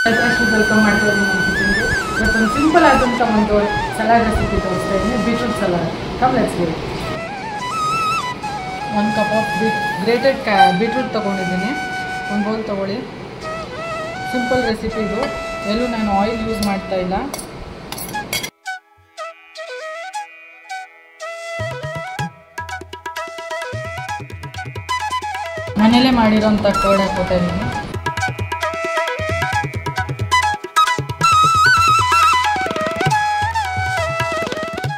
Welcome ಮಾಡ್ತಾ ಇದ್ದೀನಿ ನಮ್ಮ ಕಿಚನ್ಗೆ. ಇವತ್ತೊಂದು ಸಿಂಪಲ್ ಆದಂಥ ಒಂದು ಸಲಾಡ್ ರೆಸಿಪಿ ತೋರಿಸ್ತಾ ಇದ್ದೀನಿ, beetroot salad. Come let's go. 1 cup of grated beetroot ತೊಗೊಂಡಿದ್ದೀನಿ. ಒಂದು ಬೌಲ್ ತೊಗೊಳ್ಳಿ. ಸಿಂಪಲ್ ರೆಸಿಪಿ ಇದು, ಎಲ್ಲೂ ನಾನು ಆಯಿಲ್ ಯೂಸ್ ಮಾಡ್ತಾ ಇಲ್ಲ. ಮನೇಲೇ ಮಾಡಿರೋಂಥ ಕರ್ಡ್ ಹಾಕೋತಾ ಇದ್ದೀನಿ.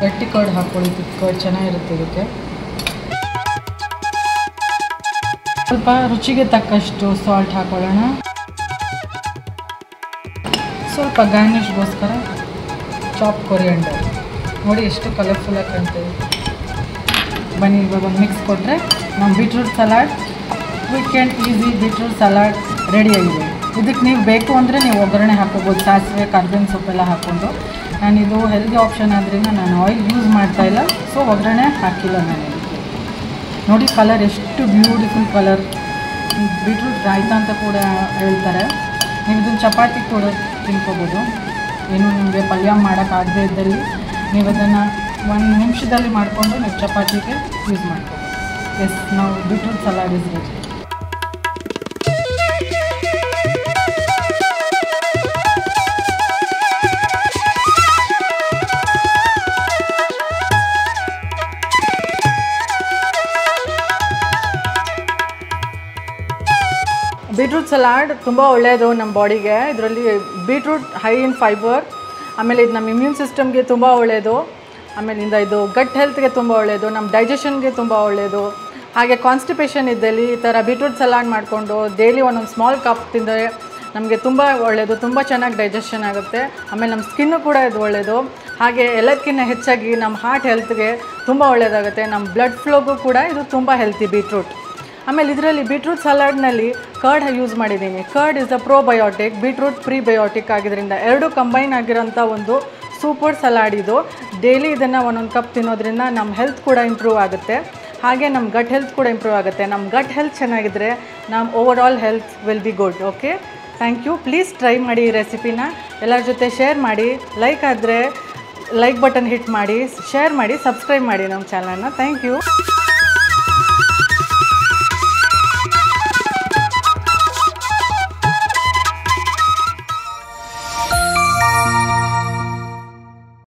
ಗಟ್ಟಿ ಕರ್ಡ್ ಹಾಕ್ಕೊಳ್ಳಿ, ಕರ್ಡ್ ಚೆನ್ನಾಗಿರುತ್ತೆ ಇದಕ್ಕೆ. ಸ್ವಲ್ಪ ರುಚಿಗೆ ತಕ್ಕಷ್ಟು ಸಾಲ್ಟ್ ಹಾಕೊಳ್ಳೋಣ. ಸ್ವಲ್ಪ ಗಾರ್ನಿಷ್ಗೋಸ್ಕರ ಚಾಪ್ ಕೊರಿಯಂಡರ್. ನೋಡಿ ಎಷ್ಟು ಕಲರ್ಫುಲ್ಲಾಗಿ ಕಾಣ್ತದೆ. ಬನ್ನಿ ಇವಾಗ ಒಂದು ಮಿಕ್ಸ್ ಕೊಟ್ಟರೆ ನಮ್ಮ beetroot salad, quick and easy beetroot salad ready ಆಗಿದೆ. ಇದಕ್ಕೆ ನೀವು ಬೇಕು ಅಂದರೆ ನೀವು ಒಗ್ಗರಣೆ ಹಾಕೋಬೋದು, ಸಾಸಿವೆ ಕರ್ಬೇವಿನ ಸೊಪ್ಪೆಲ್ಲ ಹಾಕ್ಕೊಂಡು. ನಾನಿದು ಹೆಲ್ದಿ ಆಪ್ಷನ್ ಆದ್ದರಿಂದ ನಾನು ಆಯಿಲ್ ಯೂಸ್ ಮಾಡ್ತಾಯಿಲ್ಲ, ಸೊ ಒಗ್ಗರಣೆ ಹಾಕಿಲ್ಲ ನಾನು ಇದಕ್ಕೆ. ನೋಡಿ ಕಲರ್ ಎಷ್ಟು ಬ್ಯೂಟಿಫುಲ್ ಕಲರ್. ಬೀಟ್ರೂಟ್ ರಾಯ್ತ ಅಂತ ಕೂಡ ಹೇಳ್ತಾರೆ. ನೀವು ಇದನ್ನು ಚಪಾತಿ ಕೂಡ ತಿನ್ಕೋಬೋದು. ಏನು ನಿಮಗೆ ಪಲ್ಯ ಮಾಡೋಕ್ಕಾಗದೇ ಇದ್ದಲ್ಲಿ ನೀವು ಅದನ್ನು 1 ನಿಮಿಷದಲ್ಲಿ ಮಾಡಿಕೊಂಡು ನೀವು ಚಪಾತಿಗೆ ಯೂಸ್ ಮಾಡ್ಕೋಬೋದು. ಎಸ್, ನಾವು beetroot salad is ready. Beetroot salad ತುಂಬ ಒಳ್ಳೆಯದು ನಮ್ಮ ಬಾಡಿಗೆ. ಇದರಲ್ಲಿ ಬೀಟ್ರೂಟ್ ಹೈ ಇನ್ ಫೈಬರ್, ಆಮೇಲೆ ಇದು ನಮ್ಮ ಇಮ್ಯೂನ್ ಸಿಸ್ಟಮ್ಗೆ ತುಂಬ ಒಳ್ಳೆಯದು. ಆಮೇಲಿಂದ ಇದು ಗಟ್ ಹೆಲ್ತ್ಗೆ ತುಂಬ ಒಳ್ಳೆಯದು, ನಮ್ಮ ಡೈಜೆಷನ್ಗೆ ತುಂಬ ಒಳ್ಳೆಯದು. ಹಾಗೆ ಕಾನ್ಸ್ಟಿಪೇಷನ್ ಇದ್ದಲ್ಲಿ ಈ ಥರ ಬೀಟ್ರೂಟ್ ಸಲಾಡ್ ಮಾಡಿಕೊಂಡು ಡೈಲಿ ಒಂದೊಂದು ಸ್ಮಾಲ್ ಕಪ್ ತಿಂದರೆ ನಮಗೆ ತುಂಬ ಒಳ್ಳೆಯದು, ತುಂಬ ಚೆನ್ನಾಗಿ ಡೈಜೆಷನ್ ಆಗುತ್ತೆ. ಆಮೇಲೆ ನಮ್ಮ ಸ್ಕಿನ್ನು ಕೂಡ ಇದು ಒಳ್ಳೆಯದು. ಹಾಗೆ ಎಲ್ಲದಕ್ಕಿಂತ ಹೆಚ್ಚಾಗಿ ನಮ್ಮ ಹಾರ್ಟ್ ಹೆಲ್ತ್ಗೆ ತುಂಬ ಒಳ್ಳೆಯದಾಗುತ್ತೆ. ನಮ್ಮ ಬ್ಲಡ್ ಫ್ಲೋಗೂ ಕೂಡ ಇದು ತುಂಬ ಹೆಲ್ತಿ ಬೀಟ್ರೂಟ್. ಆಮೇಲೆ ಇದರಲ್ಲಿ ಬೀಟ್ರೂಟ್ ಸಲಾಡ್ನಲ್ಲಿ ಕರ್ಡ್ ಯೂಸ್ ಮಾಡಿದ್ದೀನಿ. Curd is a probiotic, beetroot prebiotic ಆಗಿದ್ದರಿಂದ ಎರಡು ಕಂಬೈನ್ ಆಗಿರೋಂಥ ಒಂದು ಸೂಪರ್ ಸಲಾಡ್ ಇದು. ಡೈಲಿ ಇದನ್ನು ಒಂದೊಂದು ಕಪ್ ತಿನ್ನೋದ್ರಿಂದ ನಮ್ಮ ಹೆಲ್ತ್ ಕೂಡ ಇಂಪ್ರೂವ್ ಆಗುತ್ತೆ. ಹಾಗೆ ನಮ್ಮ ಗಟ್ ಹೆಲ್ತ್ ಕೂಡ ಇಂಪ್ರೂವ್ ಆಗುತ್ತೆ. ನಮ್ಮ ಗಟ್ ಹೆಲ್ತ್ ಚೆನ್ನಾಗಿದ್ದರೆ ನಮ್ಮ over all health will be good. Okay, thank you. Please try ಮಾಡಿ ಈ ರೆಸಿಪಿನ. ಎಲ್ಲರ ಜೊತೆ ಶೇರ್ ಮಾಡಿ. ಲೈಕ್ ಆದರೆ ಲೈಕ್ ಬಟನ್ ಹಿಟ್ ಮಾಡಿ, ಶೇರ್ ಮಾಡಿ, ಸಬ್ಸ್ಕ್ರೈಬ್ ಮಾಡಿ ನಮ್ಮ ಚಾನಲ್ನ. Thank you.